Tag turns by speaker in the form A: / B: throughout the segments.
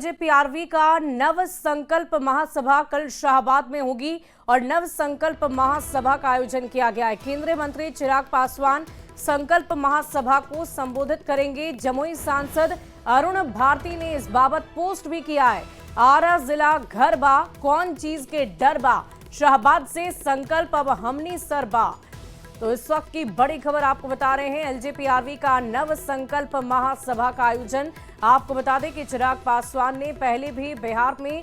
A: एलजेपीआरवी का नव संकल्प महासभा कल शाहबाद में होगी और नव संकल्प महासभा का आयोजन किया गया है। केंद्रीय मंत्री चिराग पासवान संकल्प महासभा को संबोधित करेंगे। जमुई सांसद अरुण भारती ने इस बाबत पोस्ट भी किया है। आरा जिला घर बा, कौन चीज के डर बा, शाहबाद से संकल्प अब हमनी सरबा। तो इस वक्त की बड़ी खबर आपको बता रहे हैं, एलजेपीआरवी का नव संकल्प महासभा का आयोजन। आपको बता दें कि चिराग पासवान ने पहले भी बिहार में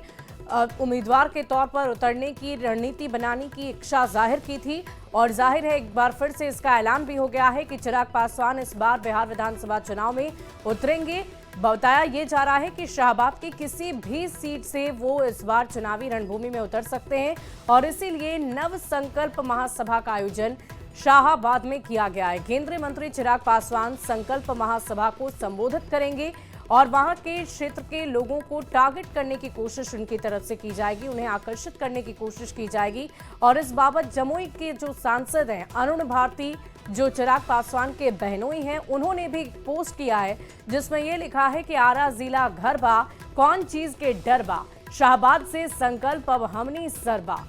A: उम्मीदवार के तौर पर उतरने की रणनीति बनाने की इच्छा जाहिर की थी और जाहिर है एक बार फिर से इसका ऐलान भी हो गया है कि चिराग पासवान इस बार बिहार विधानसभा चुनाव में उतरेंगे। बताया ये जा रहा है कि शाहबाद की किसी भी सीट से वो इस बार चुनावी रणभूमि में उतर सकते हैं और इसीलिए नव संकल्प महासभा का आयोजन शाहबाद में किया गया है। केंद्रीय मंत्री चिराग पासवान संकल्प महासभा को संबोधित करेंगे और वहां के क्षेत्र के लोगों को टारगेट करने की कोशिश उनकी तरफ से की जाएगी, उन्हें आकर्षित करने की कोशिश की जाएगी। और इस बाबत जमुई के जो सांसद हैं अरुण भारती, जो चिराग पासवान के बहनोई हैं, उन्होंने भी पोस्ट किया है जिसमें यह लिखा है कि आरा जिला घर बा, कौन चीज के डर बा, शाहबाद से संकल्प अब हमनी सरबा।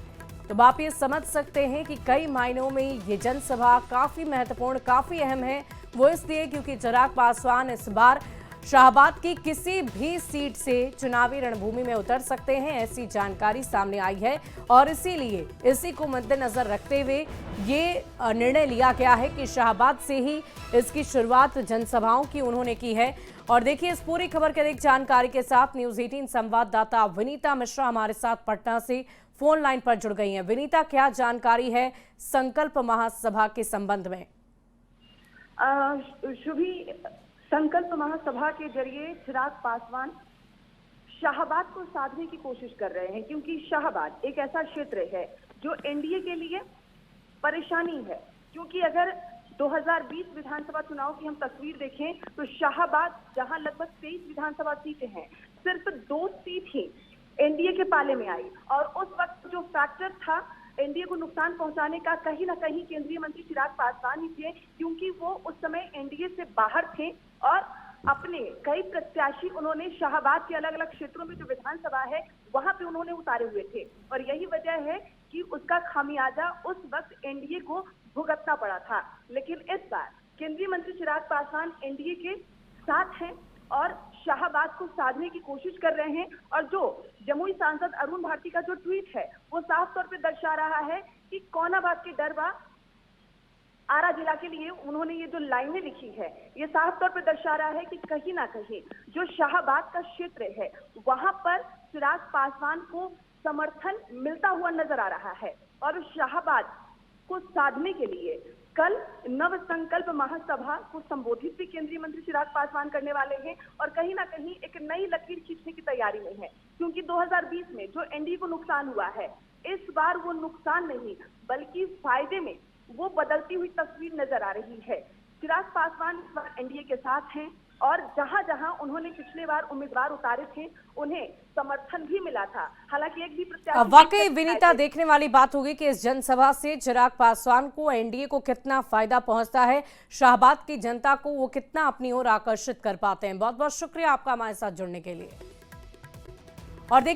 A: तो आप ये समझ सकते हैं कि कई मायनों में ये जनसभा काफी महत्वपूर्ण, काफी अहम है। वो इसलिए क्योंकि चिराग पासवान इस बार शाहबाद की किसी भी सीट से चुनावी रणभूमि में उतर सकते हैं, ऐसी जानकारी सामने आई है और इसीलिए इसी को मद्देनजर रखते हुए ये निर्णय लिया गया है कि शाहबाद से ही इसकी शुरुआत जनसभाओं की उन्होंने की है। और देखिए इस पूरी खबर के अधिक जानकारी के साथ न्यूज 18 संवाददाता विनीता मिश्रा हमारे साथ पटना से फोन लाइन पर जुड़ गई हैं। विनीता, क्या जानकारी है संकल्प महासभा के संबंध में?
B: शुभी, संकल्प महासभा के जरिए चिराग पासवान शाहबाद को साधने की कोशिश कर रहे हैं, क्योंकि शाहबाद एक ऐसा क्षेत्र है जो एनडीए के लिए परेशानी है। क्योंकि अगर 2020 विधानसभा चुनाव की हम तस्वीर देखें तो शाहबाद, जहां लगभग 23 विधानसभा सीटें हैं, सिर्फ 2 सीट ही एनडीए के पाले में आई और उस वक्त जो फैक्टर था एनडीए को नुकसान पहुंचाने का, कहीं ना कहीं केंद्रीय मंत्री चिराग पासवान ही थे, क्योंकि वो उस समय एनडीए से बाहर थे और अपने कई प्रत्याशी उन्होंने शाहबाद के अलग अलग क्षेत्रों में जो विधानसभा है वहां पे उन्होंने उतारे हुए थे और यही वजह है कि उसका खामियाजा उस वक्त एनडीए को भुगतना पड़ा था। लेकिन इस बार केंद्रीय मंत्री चिराग पासवान एनडीए के साथ हैं और शाहबाद को साधने की कोशिश कर रहे हैं। और जो जमुई सांसद अरुण भारती का जो ट्वीट है वो साफ तौर पे दर्शा रहा है कि कौना बात के डर बा। आरा जिला के लिए उन्होंने ये जो लाइनें लिखी है ये साफ तौर पे दर्शा रहा है कि कहीं ना कहीं जो शाहबाद का क्षेत्र है वहां पर चिराग पासवान को समर्थन मिलता हुआ नजर आ रहा है और शाहबाद को साधने के लिए कल नव संकल्प महासभा को संबोधित भी केंद्रीय मंत्री चिराग पासवान करने वाले हैं और कहीं ना कहीं एक नई लकीर खींचने की तैयारी में है। क्योंकि 2020 में जो एनडीए को नुकसान हुआ है, इस बार वो नुकसान नहीं बल्कि फायदे में वो बदलती हुई तस्वीर नजर आ रही है। चिराग पासवान इस बार एनडीए के साथ हैं और जहां जहां उन्होंने पिछले बार उम्मीदवार उतारे थे उन्हें समर्थन भी मिला था। हालांकि एक भी प्रत्याशी,
A: वाकई विनीता, देखने वाली बात होगी कि इस जनसभा से चिराग पासवान को, एनडीए को कितना फायदा पहुंचता है, शाहबाद की जनता को वो कितना अपनी ओर आकर्षित कर पाते हैं। बहुत बहुत शुक्रिया आपका हमारे साथ जुड़ने के लिए। और देखिए